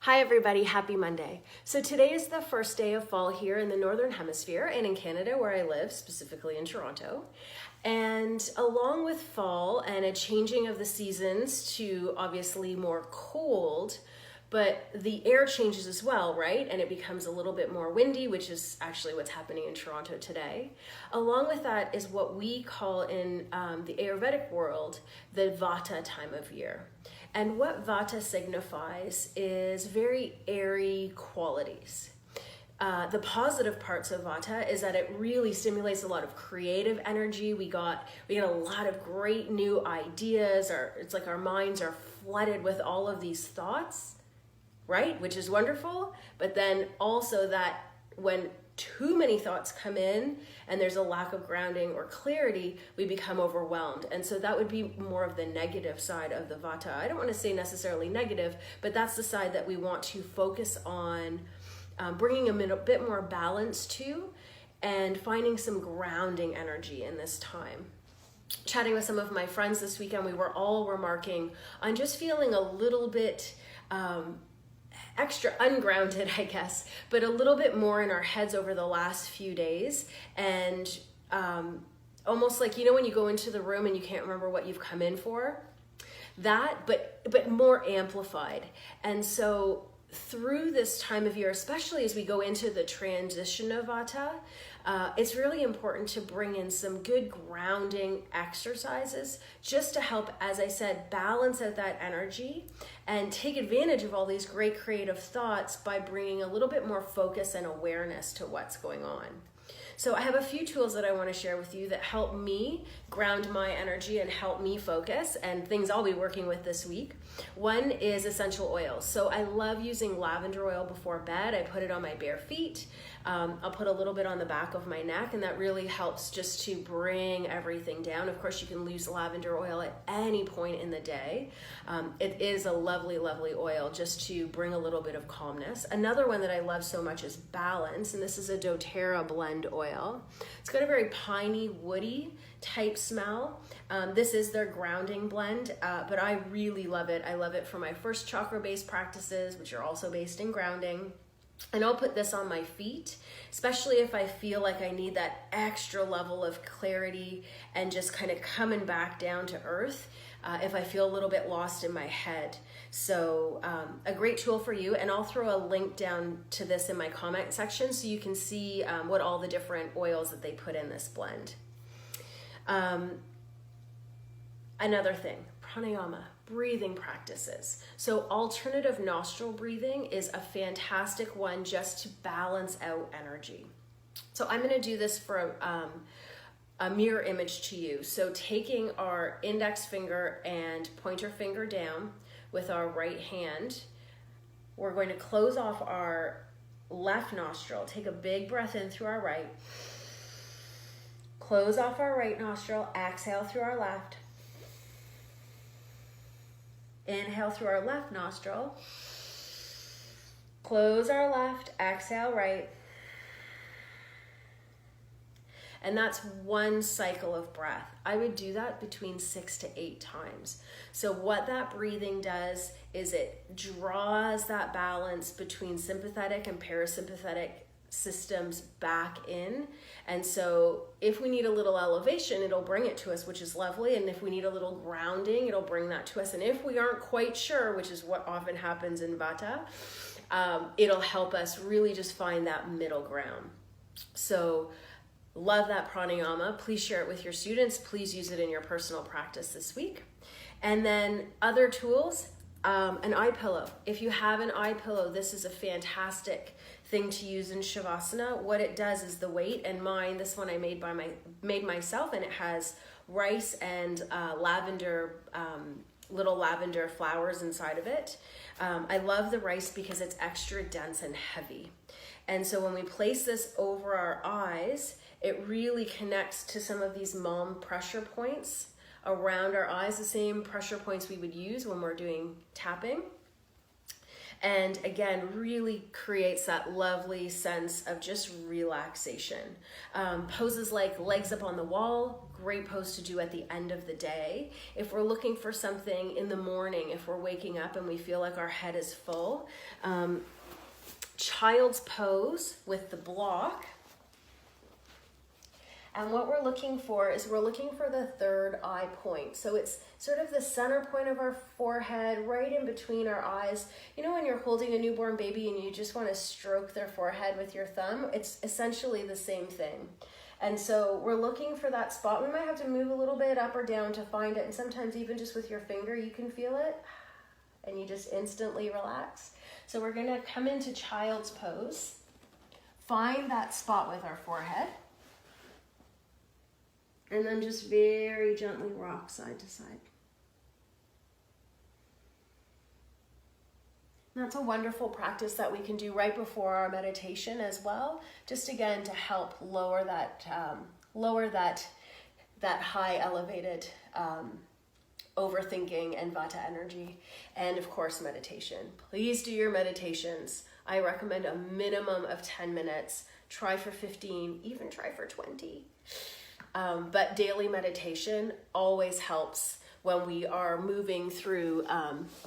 Hi everybody, happy Monday. So today is the first day of fall here in the Northern Hemisphere and in Canada where I live, specifically in Toronto. And along with fall and a changing of the seasons to obviously more cold, but the air changes as well, right? And it becomes a little bit more windy, which is actually what's happening in Toronto today. Along with that is what we call in the Ayurvedic world, the Vata time of year. And what Vata signifies is very airy qualities. The positive parts of Vata is that it really stimulates a lot of creative energy. We get a lot of great new ideas. It's like our minds are flooded with all of these thoughts, right? Which is wonderful. But then also that when too many thoughts come in and there's a lack of grounding or clarity, we become overwhelmed. And so that would be more of the negative side of the Vata. I don't want to say necessarily negative, but that's the side that we want to focus on bringing a bit more balance to and finding some grounding energy in this time. Chatting with some of my friends this weekend, we were all remarking on just feeling a little bit extra ungrounded, I guess, but a little bit more in our heads over the last few days. And almost like, when you go into the room and you can't remember what you've come in for, that, but more amplified. And so through this time of year, especially as we go into the transition of Vata, it's really important to bring in some good grounding exercises just to help, as I said, balance out that energy and take advantage of all these great creative thoughts by bringing a little bit more focus and awareness to what's going on. So I have a few tools that I want to share with you that help me ground my energy and help me focus, and things I'll be working with this week. One is essential oils. So I love using lavender oil before bed. I put it on my bare feet. I'll put a little bit on the back of my neck, and that really helps just to bring everything down. Of course, you can use lavender oil at any point in the day. It is a lovely, lovely oil just to bring a little bit of calmness. Another one that I love so much is Balance, and this is a doTERRA blend oil. It's got a very piney, woody type smell. This is their grounding blend, but I really love it. I love it for my first chakra-based practices, which are also based in grounding. And I'll put this on my feet, especially if I feel like I need that extra level of clarity and just kind of coming back down to earth if I feel a little bit lost in my head. So a great tool for you, and I'll throw a link down to this in my comment section so you can see what all the different oils that they put in this blend. Another thing, pranayama, breathing practices. So alternative nostril breathing is a fantastic one just to balance out energy. So I'm going to do this for a mirror image to you. So taking our index finger and pointer finger down with our right hand, we're going to close off our left nostril. Take a big breath in through our right. Close off our right nostril, exhale through our left. Inhale through our left nostril. Close our left, exhale right. And that's one cycle of breath. I would do that between 6 to 8 times. So what that breathing does is it draws that balance between sympathetic and parasympathetic systems back in. And so if we need a little elevation, it'll bring it to us, which is lovely. And if we need a little grounding, it'll bring that to us. And if we aren't quite sure, which is what often happens in Vata, it'll help us really just find that middle ground. So love that pranayama. Please share it with your students. Please use it in your personal practice this week. And then other tools, an eye pillow. If you have an eye pillow, this is a fantastic thing to use in Shavasana. What it does is the weight, and mine, this one I made myself, and it has rice and lavender, little lavender flowers inside of it. I love the rice because it's extra dense and heavy. And so when we place this over our eyes, it really connects to some of these mom pressure points around our eyes, the same pressure points we would use when we're doing tapping. And again, really creates that lovely sense of just relaxation. Poses like legs up on the wall, great pose to do at the end of the day. If we're looking for something in the morning, if we're waking up and we feel like our head is full, child's pose with the block. And what we're looking for is we're looking for the third eye point. So it's sort of the center point of our forehead, right in between our eyes. You know when you're holding a newborn baby and you just want to stroke their forehead with your thumb? It's essentially the same thing. And so we're looking for that spot. We might have to move a little bit up or down to find it. And sometimes even just with your finger, you can feel it. And you just instantly relax. So we're going to come into child's pose. Find that spot with our forehead. And then just very gently rock side to side. And that's a wonderful practice that we can do right before our meditation as well. Just again to help lower that high elevated overthinking and Vata energy. And of course, meditation. Please do your meditations. I recommend a minimum of 10 minutes. Try for 15, even try for 20. But daily meditation always helps when we are moving through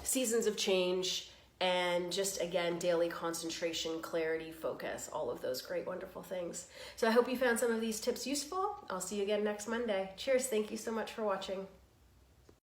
seasons of change and just, again, daily concentration, clarity, focus, all of those great, wonderful things. So I hope you found some of these tips useful. I'll see you again next Monday. Cheers. Thank you so much for watching.